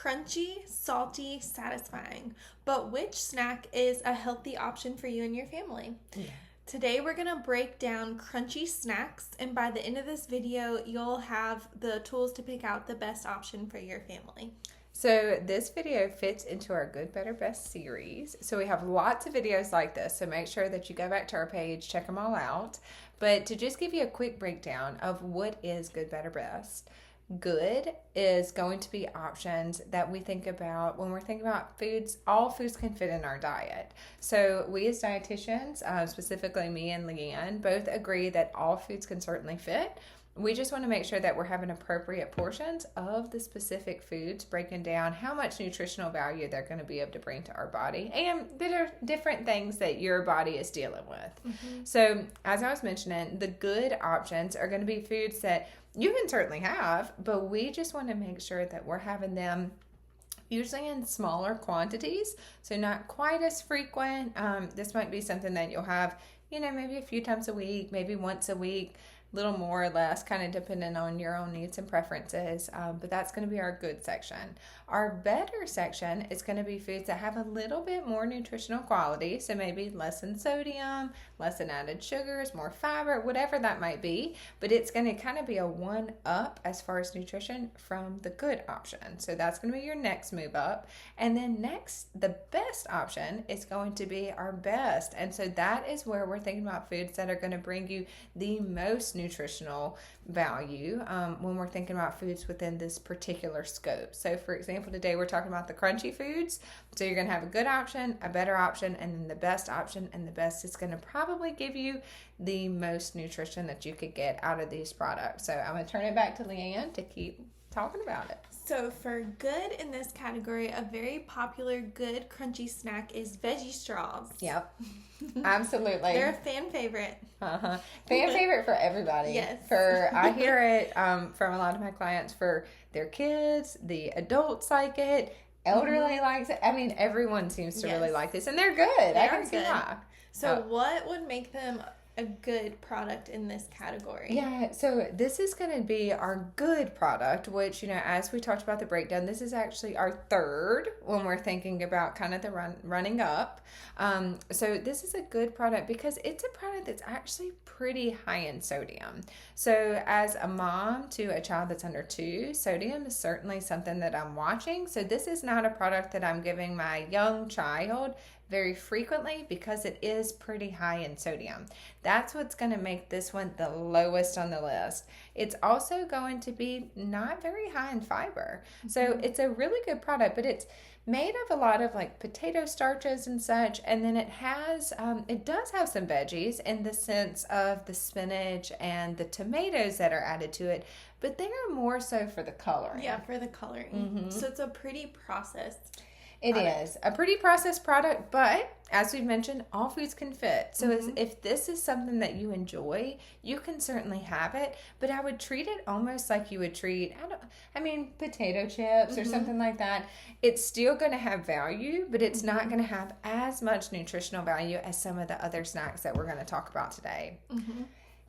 crunchy, salty, satisfying. But which snack is a healthy option for you and your family? Yeah. Today we're going to break down crunchy snacks, and by the end of this video, you'll have the tools to pick out the best option for your family. So this video fits into our Good, Better, Best series. So we have lots of videos like this, so make sure that you go back to our page, check them all out. But to just give you a quick breakdown of what is Good, Better, Best. Good is going to be options that we think about when we're thinking about foods. All foods can fit in our diet. So we as dietitians, specifically me and Leanne, both agree that all foods can certainly fit. We just want to make sure that we're having appropriate portions of the specific foods, breaking down how much nutritional value they're going to be able to bring to our body, and there are different things that your body is dealing with. So as I was mentioning, the good options are going to be foods that you can certainly have, but we just want to make sure that we're having them usually in smaller quantities, so not quite as frequent. This might be something that you'll have, maybe a few times a week, maybe once a week, little more or less, kind of depending on your own needs and preferences. But that's going to be our good section. Our better section is going to be foods that have a little bit more nutritional quality. So maybe less in sodium, less in added sugars, more fiber, whatever that might be. But it's going to kind of be a one up as far as nutrition from the good option. So that's going to be your next move up. And then next, the best option is going to be our best. And so that is where we're thinking about foods that are going to bring you the most nutritional value when we're thinking about foods within this particular scope. So for example, today we're talking about the crunchy foods. So you're going to have a good option, a better option, and then the best option. And the best is going to probably give you the most nutrition that you could get out of these products. So I'm going to turn it back to Leanne to keep talking about it. So for good in this category, a very popular good crunchy snack is veggie straws. Yep, absolutely. They're a fan favorite. Fan favorite for everybody. Yes. I hear it from a lot of my clients for their kids, the adults like it, elderly likes it. I mean, everyone seems to really like this, and they're good. I can see why. So what would make them a good product in this category? Yeah, so this is going to be our good product, which, as we talked about the breakdown, this is actually our third when we're thinking about kind of the running up. So this is a good product because it's a product that's actually pretty high in sodium. So as a mom to a child that's under 2, sodium is certainly something that I'm watching. So this is not a product that I'm giving my young child very frequently because it is pretty high in sodium. That's what's going to make this one the lowest on the list. It's also going to be not very high in fiber. So it's a really good product, but it's made of a lot of like potato starches and such, and then it has it does have some veggies in the sense of the spinach and the tomatoes that are added to it, but they are more so for the coloring. Yeah, for the coloring. So it's a pretty processed. It is a pretty processed product, but as we've mentioned, all foods can fit. So if this is something that you enjoy, you can certainly have it, but I would treat it almost like you would treat, potato chips or something like that. It's still going to have value, but it's not going to have as much nutritional value as some of the other snacks that we're going to talk about today.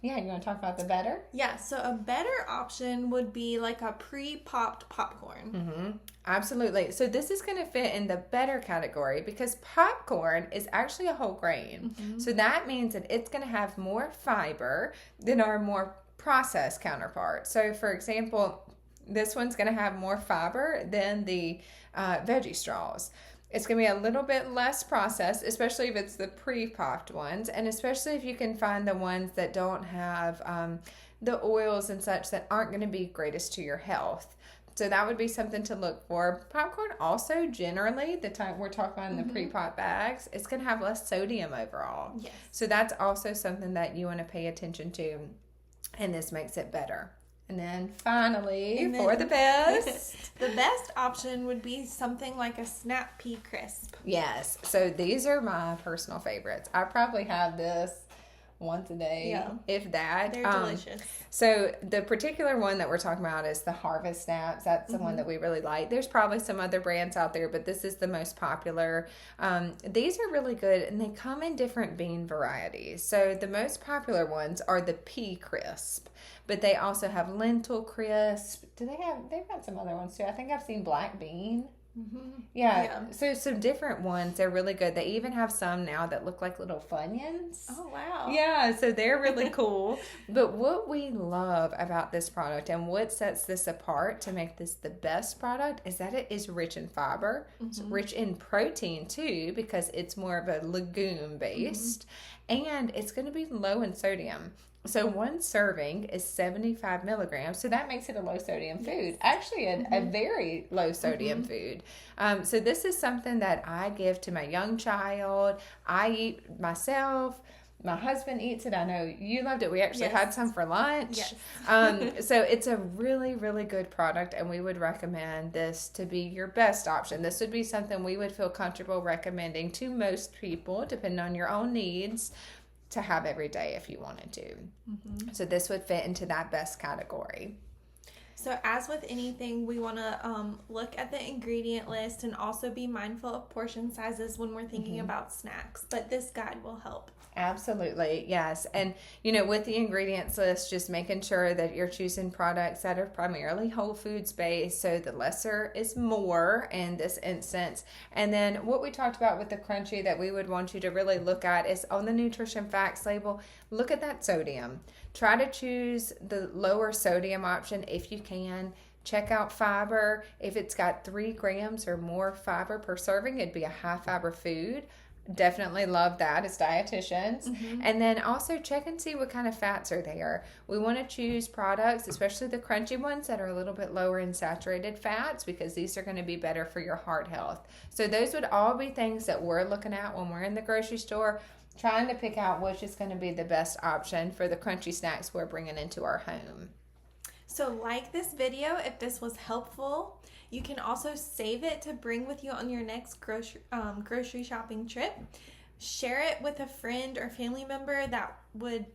Yeah, you want to talk about the better? Yeah, so a better option would be like a pre-popped popcorn. Absolutely. So this is going to fit in the better category because popcorn is actually a whole grain. So that means that it's going to have more fiber than our more processed counterpart. So for example, this one's going to have more fiber than the veggie straws. It's going to be a little bit less processed, especially if it's the pre-popped ones, and especially if you can find the ones that don't have the oils and such that aren't going to be greatest to your health. So that would be something to look for. Popcorn also, generally, the time we're talking about in the pre-pop bags, it's going to have less sodium overall. Yes. So that's also something that you want to pay attention to, and this makes it better. And then finally, for the best. The best option would be something like a Snap Pea Crisp. Yes. So these are my personal favorites. I probably have this once a day, Yeah. if that. They're delicious. So the particular one that we're talking about is the Harvest Snaps. That's the one that we really like. There's probably some other brands out there, but this is the most popular. These are really good, and they come in different bean varieties. So the most popular ones are the pea crisp, but they also have lentil crisp. They've got some other ones too. I think I've seen black bean. Yeah. So some different ones. They're really good. They even have some now that look like little Funyuns. Oh, wow. Yeah, so they're really cool. But what we love about this product and what sets this apart to make this the best product is that it is rich in fiber. It's rich in protein too, because it's more of a legume based, and it's going to be low in sodium. So one serving is 75 milligrams. So that makes it a low sodium food. Actually, a very low sodium food. So this is something that I give to my young child. I eat myself. My husband eats it. I know you loved it. We actually had some for lunch. Yes. So it's a really, really good product, and we would recommend this to be your best option. This would be something we would feel comfortable recommending to most people, depending on your own needs, to have every day if you wanted to. So this would fit into that best category. So as with anything, we want to look at the ingredient list and also be mindful of portion sizes when we're thinking about snacks. But this guide will help. Absolutely, yes. And, with the ingredients list, just making sure that you're choosing products that are primarily whole foods based, so the lesser is more in this instance. And then what we talked about with the crunchy that we would want you to really look at is on the nutrition facts label, look at that sodium. Try to choose the lower sodium option if you can. Check out fiber. If it's got 3 grams or more fiber per serving, it'd be a high fiber food. Definitely love that as dietitians. And then also check and see what kind of fats are there. We want to choose products, especially the crunchy ones, that are a little bit lower in saturated fats, because these are going to be better for your heart health. So those would all be things that we're looking at when we're in the grocery store, trying to pick out which is going to be the best option for the crunchy snacks we're bringing into our home. So like this video if this was helpful. You can also save it to bring with you on your next grocery shopping trip. Share it with a friend or family member that would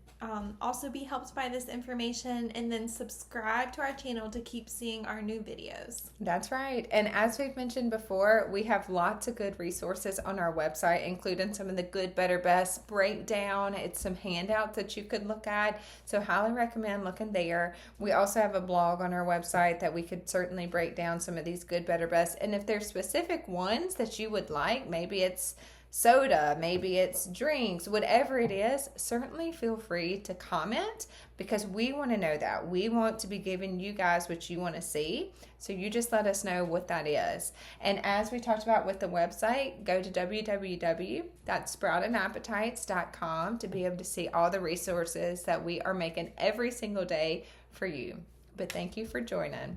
also be helped by this information, and then subscribe to our channel to keep seeing our new videos. That's right. And as we've mentioned before, we have lots of good resources on our website, including some of the good, better, best breakdown. It's some handouts that you could look at. So highly recommend looking there. We also have a blog on our website that we could certainly break down some of these good, better, best. And if there's specific ones that you would like, maybe it's soda, maybe it's drinks, whatever it is, certainly feel free to comment, because we want to know that. We want to be giving you guys what you want to see. So you just let us know what that is. And as we talked about with the website, go to www.sproutedappetites.com to be able to see all the resources that we are making every single day for you. But thank you for joining.